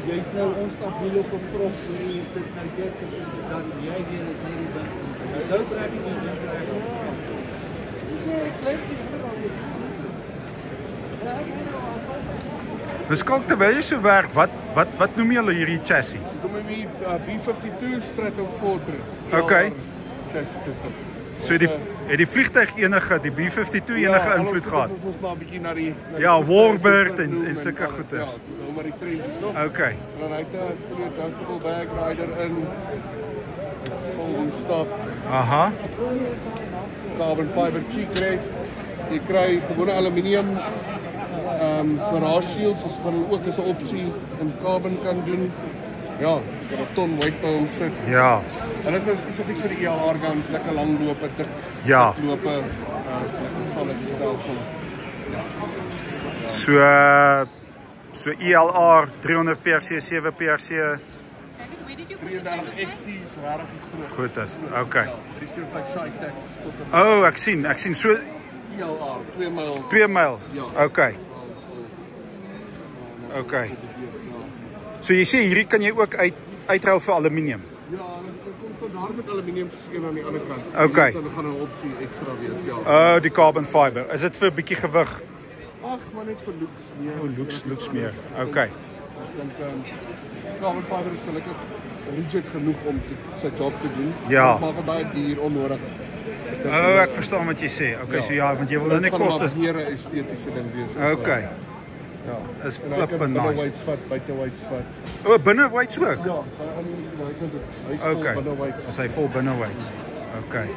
jy's nou onstabiel op 'n prof, jy sit nou dit en dis dan jy weer is nie die ding. Nou trek jy dit reg. Dus kalk terwyl jy so werk, wat noem julle hierdie chassis? Noem my B-52 Stratofortress. Okay. Chassis system. So het die vliegtuig enige, die B-52 enige invloed gehad? Ons maar 'n bietjie na die Ja, Warbird en sulke goeders. Ja, so maar die trendjies op. Okay. En dan hy het 'n fully adjustable bag rider in. Volgende stap. Aha. Carbon fiber cheek rest. Jy kry gewone aluminium garage shields, as kan ook as 'n opsie in carbon kan doen. Ja, jy kan 'n ton weight by hom sit. Ja. En dit is nou spesifiek vir die ELR guns, lekker lang lope, dik Ja. lope, lekker solid stelsel. So ELR 300 PRC 7 PRC 33 XC's, regtig groot. goed is. Okay. Ja, 375 Shitex tot 'n Oh, ek sien so ELR 2 myl. 2 myl. Ja. Okay. Okay. So jy sê hierdie kan jy ook uitruil vir aluminium. Ja, dit kom van daar met aluminium een aan die ander kant. Okay. Dan gaan 'n opsie ekstra wees, ja. Die carbon fiber. Is dit vir 'n bietjie gewig? Ag, maar net vir looks meer. Looks meer. Okay. Ek dink carbon fiber is gelukkig rigid genoeg om sy job te doen. Ja. Dit maak dit baie duur onnodig. Ek verstaan wat jy sê. Okay, so ja, want jy wil nou net kostes. Dit gaan 'n estetiese ding wees. Okay. Ja. Is En hy kan flippin' binne nice. weights vat, buite weights vat. O, binne weights ook? Ja, hy kan dit. Hy's Okay. vol binne weights. As hy vol binne weights. Okay.